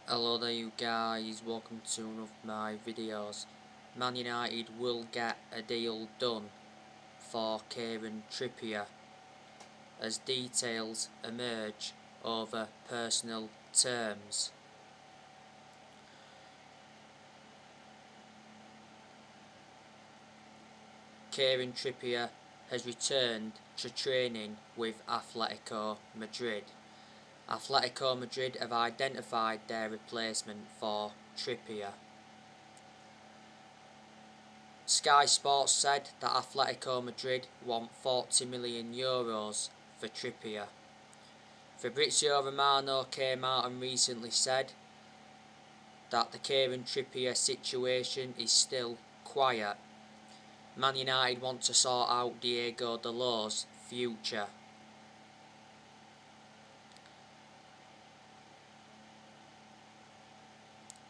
Hello there you guys, welcome to one of my videos. Man United will get a deal done for Kieran Trippier as details emerge over personal terms. Kieran Trippier has returned to training with Atletico Madrid. Atletico Madrid have identified their replacement for Trippier. Sky Sports said that Atletico Madrid want €40 million for Trippier. Fabrizio Romano came out and recently said that the Kieran Trippier situation is still quiet. Man United want to sort out Diego Dalot's future.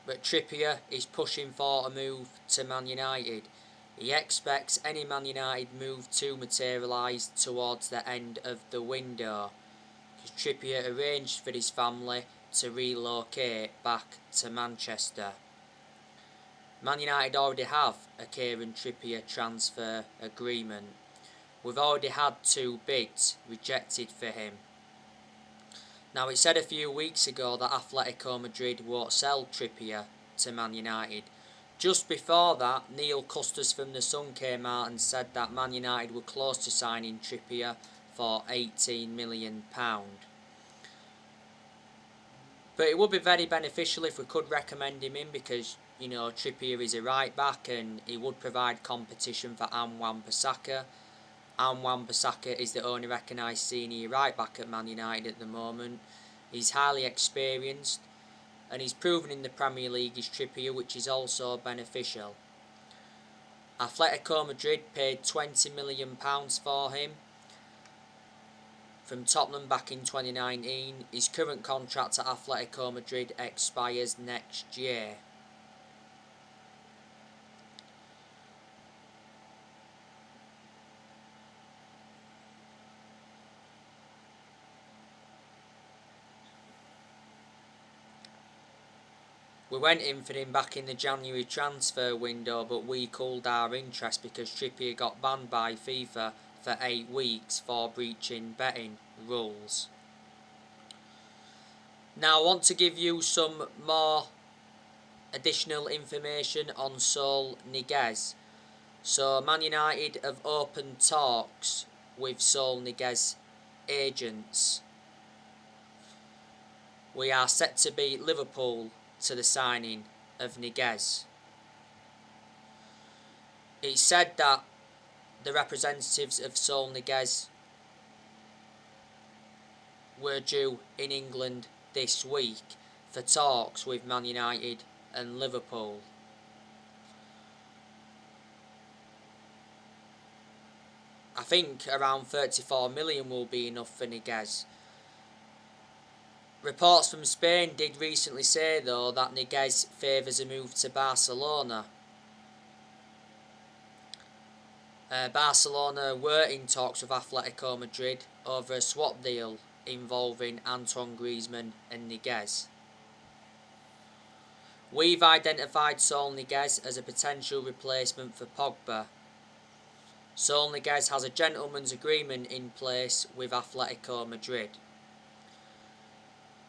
But Trippier is pushing for a move to Man United. He expects any Man United move to materialise towards the end of the window, because Trippier arranged for his family to relocate back to Manchester. Man United already have a Kieran Trippier transfer agreement. We've already had 2 bids rejected for him. Now, it said a few weeks ago that Atletico Madrid won't sell Trippier to Man United. Just before that, Neil Custis from The Sun came out and said that Man United were close to signing Trippier for £18 million. But it would be very beneficial if we could recommend him in, because, you know, Trippier is a right back and he would provide competition for Wan-Bissaka. Wan-Bissaka is the only recognised senior right back at Man United at the moment. He's highly experienced and he's proven in the Premier League is Trippier, which is also beneficial. Atletico Madrid paid £20 million for him from Tottenham back in 2019. His current contract at Atletico Madrid expires next year. We went in for him back in the January transfer window, but we cooled our interest because Trippier got banned by FIFA for 8 weeks for breaching betting rules. Now I want to give you some more additional information on Saul Niguez. So Man United have opened talks with Saul Niguez agents. We are set to beat Liverpool to the signing of Niguez. It's said that the representatives of Saul Niguez were due in England this week for talks with Man United and Liverpool. I think around 34 million will be enough for Niguez. Reports from Spain did recently say, though, that Niguez favours a move to Barcelona. Barcelona were in talks with Atletico Madrid over a swap deal involving Antoine Griezmann and Niguez. We've identified Saul Niguez as a potential replacement for Pogba. Saul Niguez has a gentleman's agreement in place with Atletico Madrid.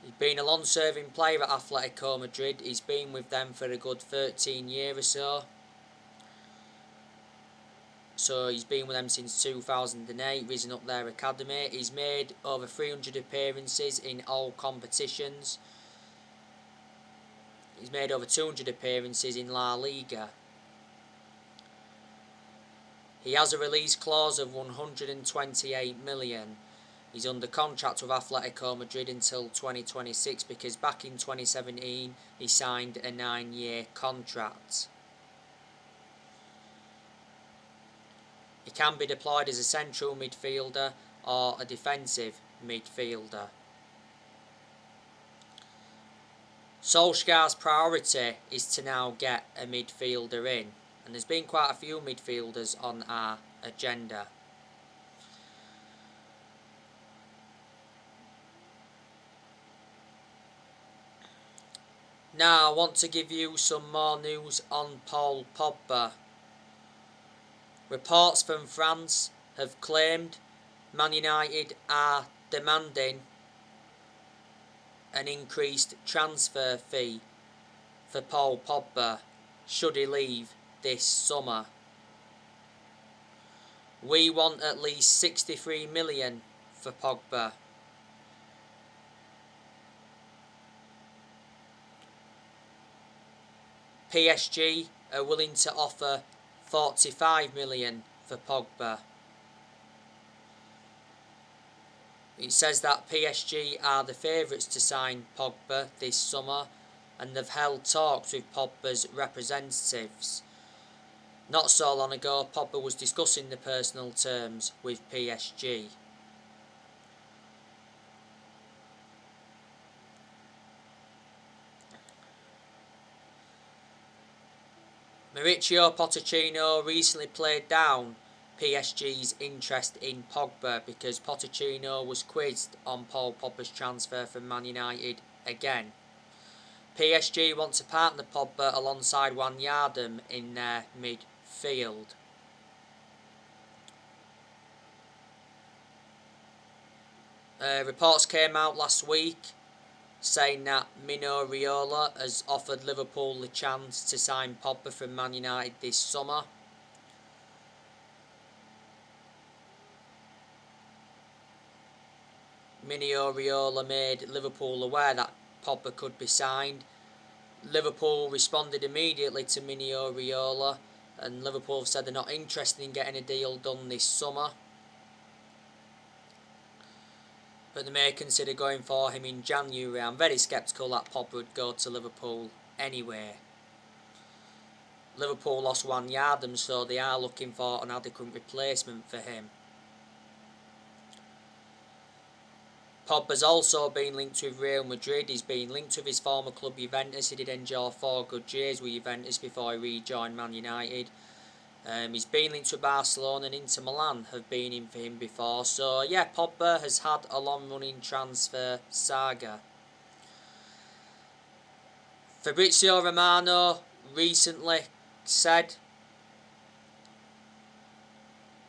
He's been a long-serving player at Atletico Madrid. He's been with them for a good 13 years or so. So he's been with them since 2008, risen up their academy. He's made over 300 appearances in all competitions. He's made over 200 appearances in La Liga. He has a release clause of 128 million. He's under contract with Atletico Madrid until 2026 because back in 2017 he signed a 9-year contract. He can be deployed as a central midfielder or a defensive midfielder. Solskjaer's priority is to now get a midfielder in, and there's been quite a few midfielders on our agenda. Now I want to give you some more news on Paul Pogba. Reports from France have claimed Man United are demanding an increased transfer fee for Paul Pogba should he leave this summer. We want at least 63 million for Pogba. PSG are willing to offer 45 million for Pogba. It says that PSG are the favourites to sign Pogba this summer, and they've held talks with Pogba's representatives. Not so long ago, Pogba was discussing the personal terms with PSG. Mauricio Pochettino recently played down PSG's interest in Pogba because Pochettino was quizzed on Paul Pogba's transfer from Man United again. PSG want to partner Pogba alongside Wijnaldum in their midfield. Reports came out last week saying that Mino Raiola has offered Liverpool the chance to sign Pogba from Man United this summer. Mino Raiola made Liverpool aware that Pogba could be signed. Liverpool responded immediately to Mino Raiola, and Liverpool have said they're not interested in getting a deal done this summer, but they may consider going for him in January. I'm very sceptical that Pogba would go to Liverpool anyway. Liverpool lost Wijnaldum, so they are looking for an adequate replacement for him. Pogba's also been linked with Real Madrid. He's been linked with his former club Juventus. He did enjoy 4 good years with Juventus before he rejoined Man United. He's been linked with Barcelona, and Inter Milan have been in for him before. So yeah, Pogba has had a long-running transfer saga. Fabrizio Romano recently said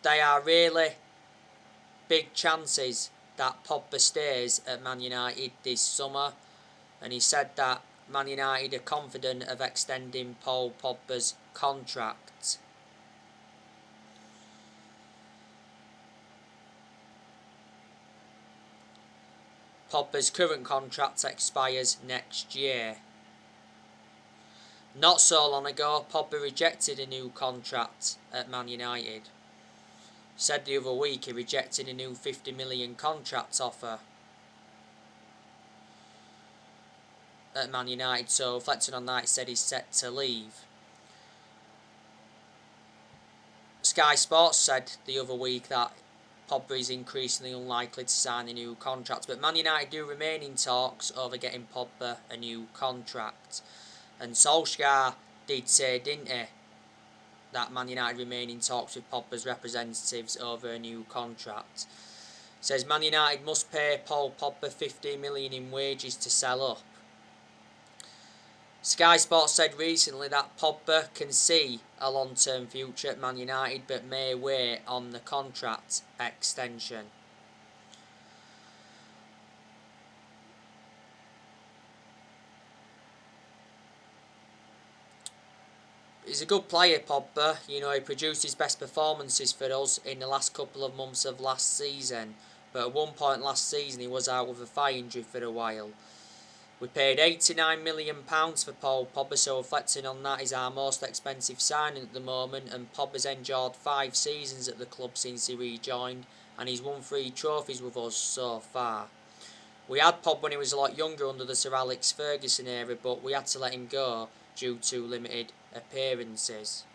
they are really big chances that Pogba stays at Man United this summer, and he said that Man United are confident of extending Paul Pogba's contract. Pogba's current contract expires next year. Not so long ago, Pogba rejected a new contract at Man United. Said the other week he rejected a new 50 million contract offer at Man United, so reflecting on that, he said he's set to leave. Sky Sports said the other week that Pogba is increasingly unlikely to sign a new contract, but Man United do remain in talks over getting Pogba a new contract. And Solskjaer did say, didn't he, that Man United remain in talks with Pogba's representatives over a new contract. Says Man United must pay Paul Pogba 15 million in wages to sell up. Sky Sports said recently that Pogba can see a long-term future at Man United but may wait on the contract extension. He's a good player, Pogba. You know, he produced his best performances for us in the last couple of months of last season. But at one point last season, he was out with a thigh injury for a while. We paid £89 million for Paul Pogba, so reflecting on that, he's our most expensive signing at the moment. And Pogba's endured 5 seasons at the club since he rejoined, and he's won 3 trophies with us so far. We had Pogba when he was a lot younger under the Sir Alex Ferguson era, but we had to let him go due to limited appearances.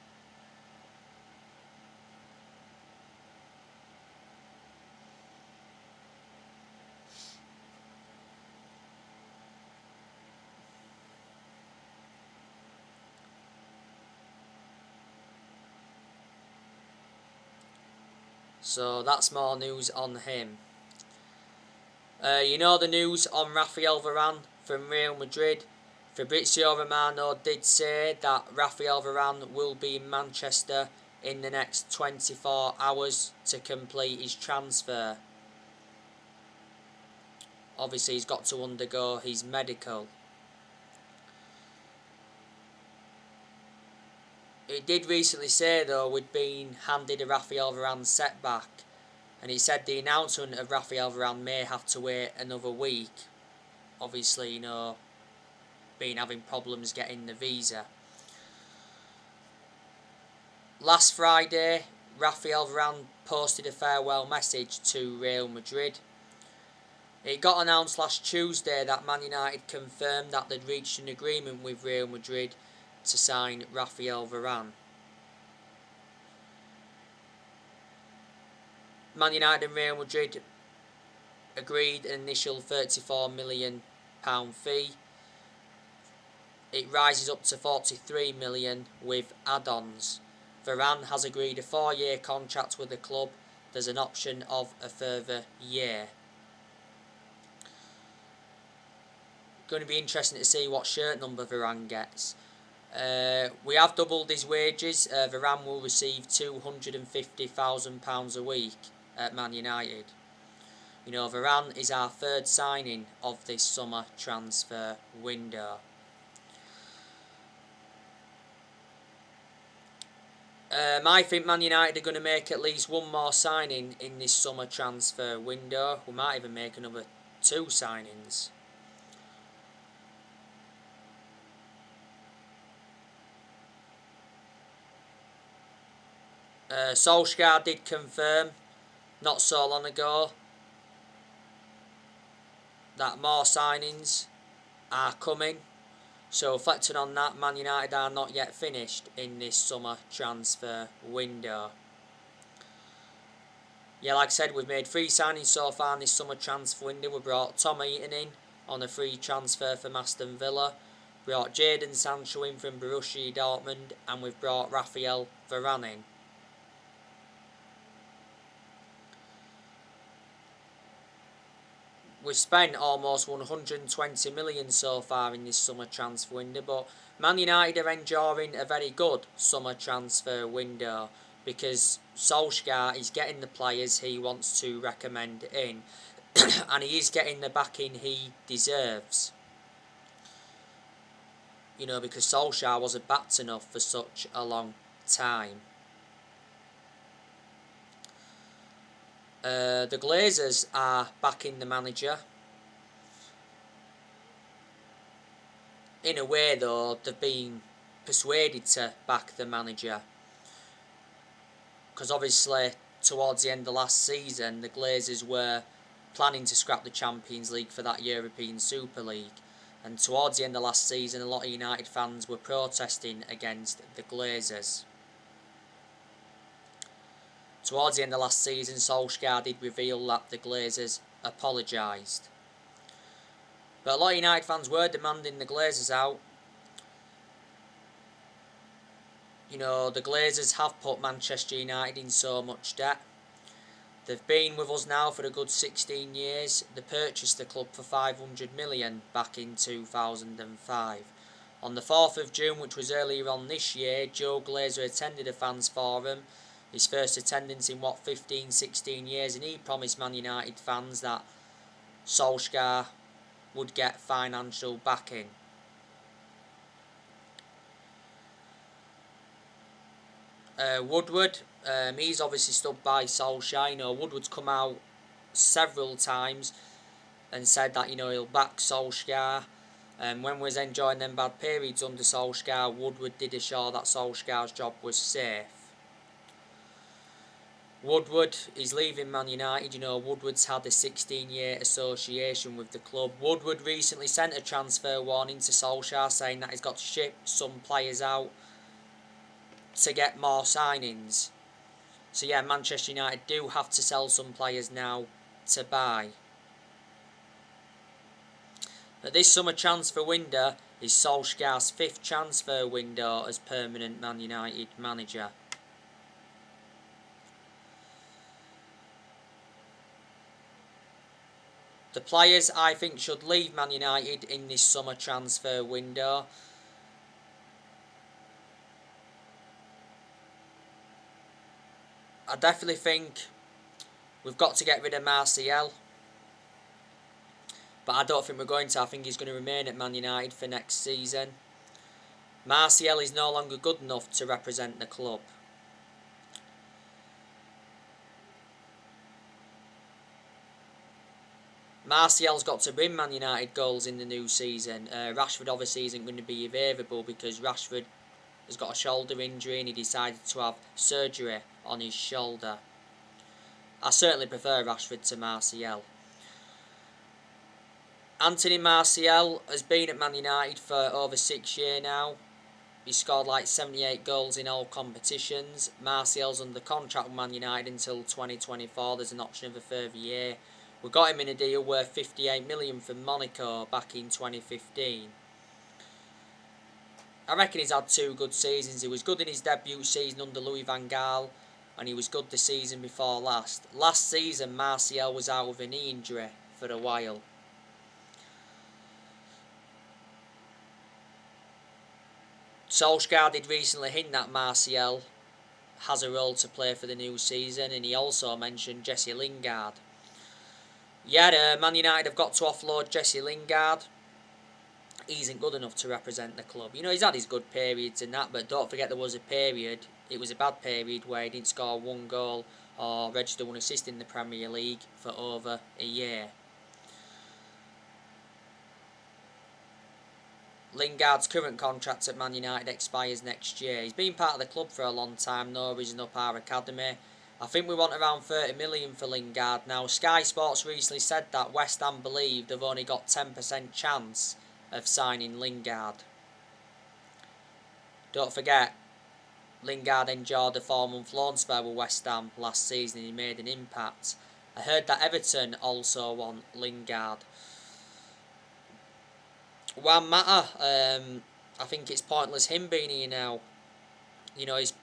So that's more news on him. You know the news on Rafael Varane from Real Madrid. Fabrizio Romano did say that Raphael Varane will be in Manchester in the next 24 hours to complete his transfer. Obviously, he's got to undergo his medical. It did recently say, though, we'd been handed a Raphael Varane setback, and it said the announcement of Raphael Varane may have to wait another week. Obviously, been having problems getting the visa. Last Friday, Raphael Varane posted a farewell message to Real Madrid. It got announced last Tuesday that Man United confirmed that they'd reached an agreement with Real Madrid to sign Raphael Varane. Man United and Real Madrid agreed an initial £34 million fee. It rises up to £43 million with add-ons. Varane has agreed a 4-year contract with the club. There's an option of a further year. Going to be interesting to see what shirt number Varane gets. We have doubled his wages. Varane will receive £250,000 a week at Man United. Varane is our third signing of this summer transfer window. I think Man United are going to make at least one more signing in this summer transfer window. We might even make another 2 signings. Solskjaer did confirm not so long ago that more signings are coming. So reflecting on that, Man United are not yet finished in this summer transfer window. Yeah, like I said, we've made 3 signings so far in this summer transfer window. We brought Tom Heaton in on a free transfer from Aston Villa. We brought Jadon Sancho in from Borussia Dortmund, and we've brought Raphael Varane in. We've spent almost 120 million so far in this summer transfer window, but Man United are enjoying a very good summer transfer window because Solskjaer is getting the players he wants to recommend in and he is getting the backing he deserves. Because Solskjaer wasn't backed enough for such a long time. The Glazers are backing the manager. In a way, though, they've been persuaded to back the manager. Because obviously, towards the end of last season, the Glazers were planning to scrap the Champions League for that European Super League. And towards the end of last season, a lot of United fans were protesting against the Glazers. Towards the end of last season, Solskjaer did reveal that the Glazers apologised. But a lot of United fans were demanding the Glazers out. The Glazers have put Manchester United in so much debt. They've been with us now for a good 16 years. They purchased the club for £500 million back in 2005. On the 4th of June, which was earlier on this year, Joe Glazer attended a fans forum. His first attendance in 15-16 years, and he promised Man United fans that Solskjaer would get financial backing. Woodward, he's obviously stood by Solskjaer. Woodward's come out several times and said that he'll back Solskjaer. When we was enjoying them bad periods under Solskjaer, Woodward did assure that Solskjaer's job was safe. Woodward is leaving Man United. Woodward's had a 16-year association with the club. Woodward recently sent a transfer warning to Solskjaer saying that he's got to ship some players out to get more signings. So yeah, Manchester United do have to sell some players now to buy. But this summer transfer window is Solskjaer's 5th transfer window as permanent Man United manager. The players I think should leave Man United in this summer transfer window. I definitely think we've got to get rid of Martial. But I don't think we're going to. I think he's going to remain at Man United for next season. Martial is no longer good enough to represent the club. Martial's got to bring Man United goals in the new season. Rashford obviously isn't going to be available because Rashford has got a shoulder injury and he decided to have surgery on his shoulder. I certainly prefer Rashford to Martial. Anthony Martial has been at Man United for over 6 years now. He scored like 78 goals in all competitions. Martial's under contract with Man United until 2024. There's an option of a further year. We got him in a deal worth 58 million from Monaco back in 2015. I reckon he's had 2 good seasons. He was good in his debut season under Louis van Gaal, and he was good the season before last. Last season, Martial was out with a knee injury for a while. Solskjaer did recently hint that Martial has a role to play for the new season, and he also mentioned Jesse Lingard. Yeah, Man United have got to offload Jesse Lingard. He isn't good enough to represent the club. You know, he's had his good periods and that, but don't forget there was a period, it was a bad period, where he didn't score 1 goal or register 1 assist in the Premier League for over a year. Lingard's current contract at Man United expires next year. He's been part of the club for a long time though, he's up our academy. I think we want around 30 million for Lingard. Now, Sky Sports recently said that West Ham believe they've only got 10% chance of signing Lingard. Don't forget, Lingard enjoyed a 4-month loan spell with West Ham last season and he made an impact. I heard that Everton also want Lingard. Juan Mata, I think it's pointless him being here now. You know, he's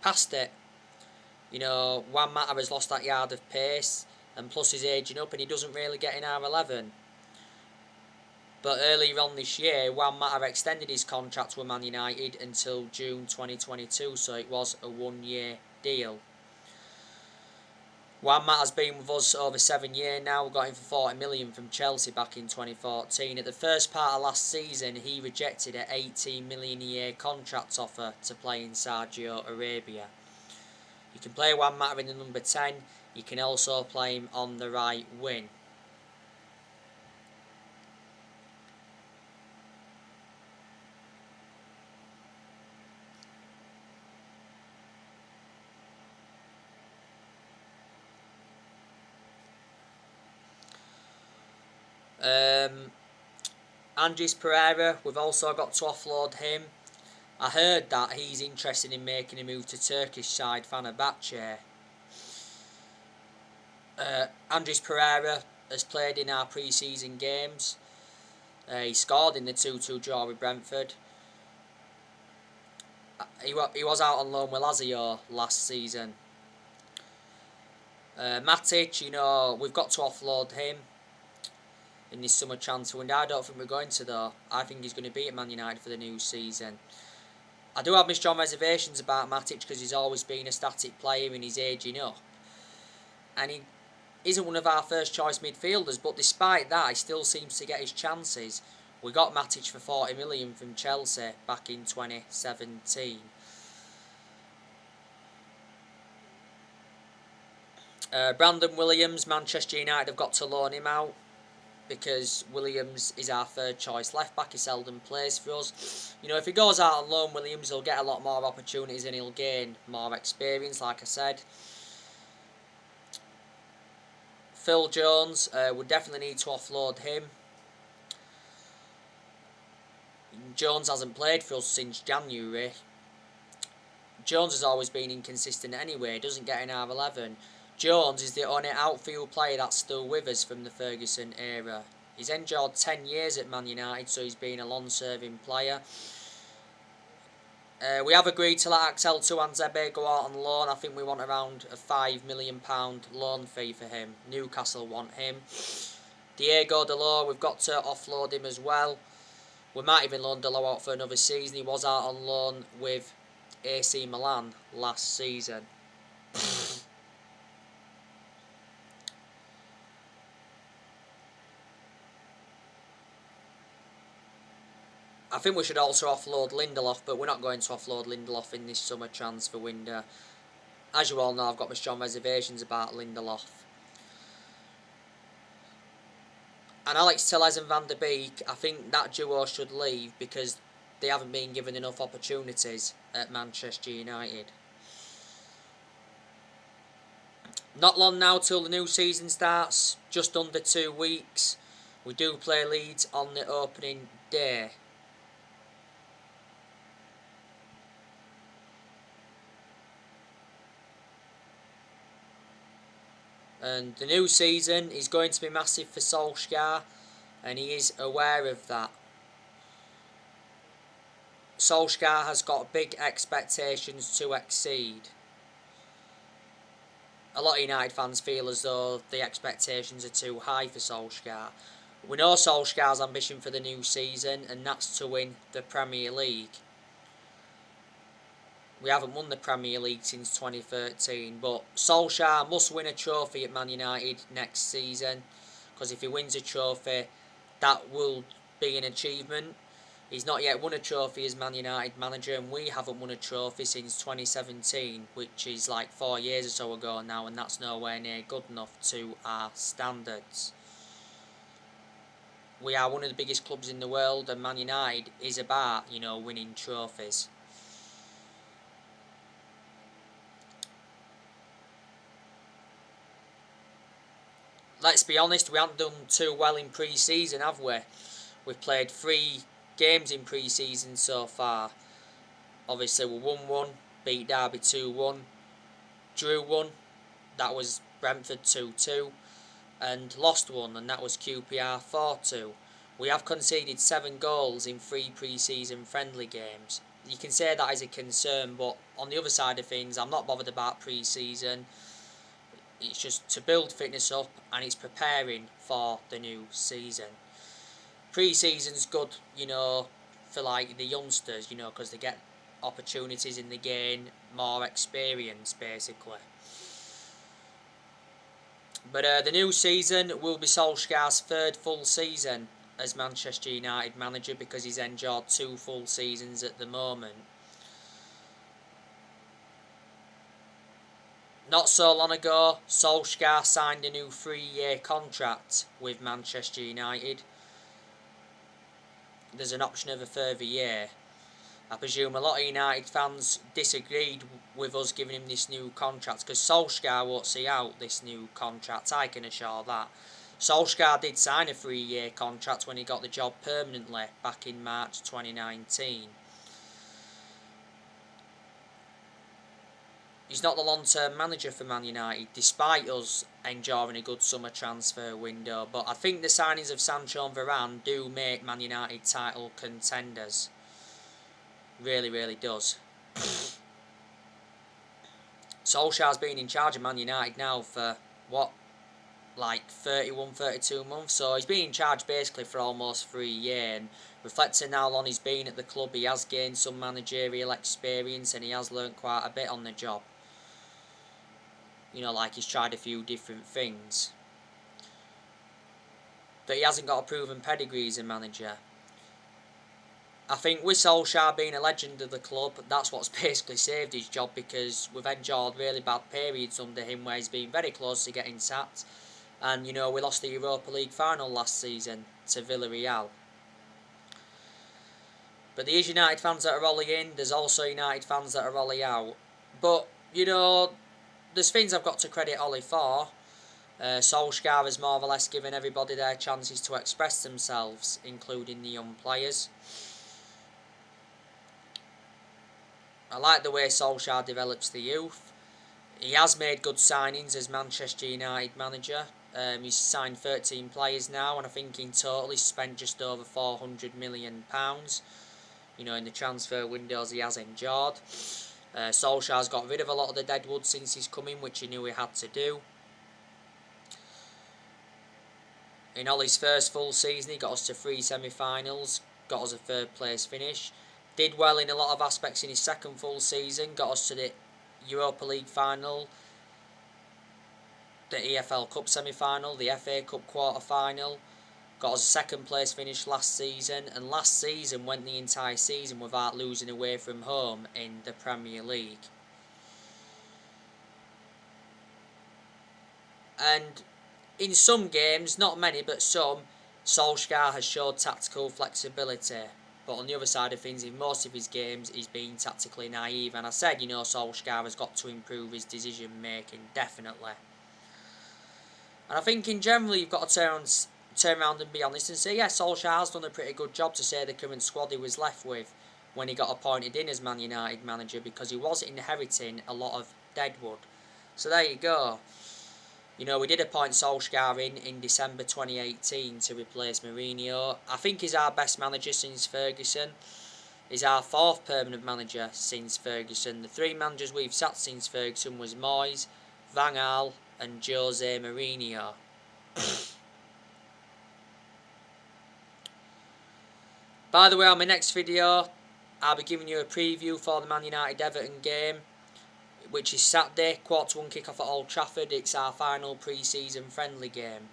past it. You know, Juan Mata has lost that yard of pace, and plus he's ageing up and he doesn't really get in R11. But earlier on this year, Juan Mata extended his contract with Man United until June 2022, so it was a 1-year deal. Juan Mata's been with us over 7 years now. We got him for 40 million from Chelsea back in 2014. At the first part of last season, he rejected an 18 million a year contract offer to play in Saudi Arabia. You can play Juan Mata in the number 10. You can also play him on the right wing. Andres Pereira, we've also got to offload him. I heard that he's interested in making a move to Turkish side Fenerbahce. Andres Pereira has played in our pre-season games. He scored in the 2-2 draw with Brentford. He was out on loan with Lazio last season. Matic, you know, we've got to offload him in this summer transfer window. I don't think we're going to though. I think he's going to be at Man United for the new season. I do have my strong reservations about Matic because he's always been a static player and he's ageing up. And he isn't one of our first choice midfielders, but despite that, he still seems to get his chances. We got Matic for 40 million from Chelsea back in 2017. Brandon Williams, Manchester United have got to loan him out because Williams is our third choice left back. He seldom plays for us. You know, if he goes out on loan, Williams will get a lot more opportunities and he'll gain more experience, like I said. Phil Jones, we definitely need to offload him. Jones hasn't played for us since January. Jones has always been inconsistent anyway, doesn't get in R11. Jones is the only outfield player that's still with us from the Ferguson era. He's enjoyed 10 years at Man United, so he's been a long-serving player. We have agreed to let Axel Tuanzebe go out on loan. I think we want around a £5 million loan fee for him. Newcastle want him. Diego Dalot, we've got to offload him as well. We might even loan Dalot out for another season. He was out on loan with AC Milan last season. I think we should also offload Lindelof, but we're not going to offload Lindelof in this summer transfer window. As you all know, I've got my strong reservations about Lindelof. And Alex Telles and Van der Beek, I think that duo should leave because they haven't been given enough opportunities at Manchester United. Not long now till the new season starts, just under 2 weeks. We do play Leeds on the opening day. And the new season is going to be massive for Solskjaer, and he is aware of that. Solskjaer has got big expectations to exceed. A lot of United fans feel as though the expectations are too high for Solskjaer. We know Solskjaer's ambition for the new season, and that's to win the Premier League. We haven't won the Premier League since 2013, but Solskjaer must win a trophy at Man United next season, because if he wins a trophy, that will be an achievement. He's not yet won a trophy as Man United manager, and we haven't won a trophy since 2017, which is like 4 years or so ago now, and that's nowhere near good enough to our standards. We are one of the biggest clubs in the world, and Man United is about, winning trophies. Let's be honest, we haven't done too well in pre-season, have we? We've played 3 games in pre-season so far. Obviously, we won 1, beat Derby 2-1, drew 1, that was Brentford 2-2, and lost 1, and that was QPR 4-2. We have conceded 7 goals in 3 pre-season friendly games. You can say that is a concern, but on the other side of things, I'm not bothered about pre-season. It's just to build fitness up, and it's preparing for the new season. Pre-season's good, for like the youngsters, because they get opportunities in the game, more experience basically. But the new season will be Solskjaer's 3rd full season as Manchester United manager, because he's enjoyed 2 full seasons at the moment. Not so long ago, Solskjaer signed a new 3-year contract with Manchester United. There's an option of a further year. I presume a lot of United fans disagreed with us giving him this new contract, because Solskjaer won't see out this new contract, I can assure that. Solskjaer did sign a 3-year contract when he got the job permanently back in March 2019. He's not the long-term manager for Man United, despite us enjoying a good summer transfer window. But I think the signings of Sancho and Varane do make Man United title contenders. Really, really does. Solskjaer's been in charge of Man United now for, 31, 32 months? So he's been in charge basically for almost 3 years. And reflecting how long he's been at the club, he has gained some managerial experience, and he has learnt quite a bit on the job. He's tried a few different things. But he hasn't got a proven pedigree as a manager. I think with Solskjaer being a legend of the club, that's what's basically saved his job, because we've enjoyed really bad periods under him where he's been very close to getting sacked. And, we lost the Europa League final last season to Villarreal. But there's United fans that are rolling in, there's also United fans that are rolling out. But, there's things I've got to credit Ollie for. Solskjaer has more or less given everybody their chances to express themselves, including the young players. I like the way Solskjaer develops the youth. He has made good signings as Manchester United manager. He's signed 13 players now, and I think in total he's spent just over £400 million. you know, in the transfer windows he has endured. Solskjaer's got rid of a lot of the deadwood since he's come in, which he knew he had to do. In Ollie's first full season, he got us to 3 semi-finals, got us a 3rd place finish. Did well in a lot of aspects in his second full season, got us to the Europa League final, the EFL Cup semi-final, the FA Cup quarter-final. Got us a 2nd place finish last season, and last season went the entire season without losing away from home in the Premier League. And in some games, not many but some, Solskjaer has showed tactical flexibility. But on the other side of things, in most of his games, he's been tactically naive. And I said, you know, Solskjaer has got to improve his decision making, definitely. And I think in general, you've got to turn around and be honest and say, yeah, Solskjaer has done a pretty good job to say the current squad he was left with when he got appointed in as Man United manager, because he was inheriting a lot of deadwood. So there you go. You know, we did appoint Solskjaer in December 2018 to replace Mourinho. I think he's our best manager since Ferguson. He's our 4th permanent manager since Ferguson. The 3 managers we've sat since Ferguson was Moyes, Van Gaal and Jose Mourinho. By the way, on my next video, I'll be giving you a preview for the Man United-Everton game, which is Saturday, 1:15 kick-off at Old Trafford. It's our final pre-season friendly game.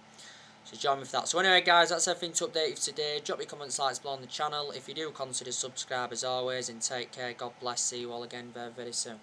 So join me for that. So anyway guys, that's everything to update you for today. Drop your comments, likes below on the channel. If you do, consider subscribe as always, and take care. God bless. See you all again very, very soon.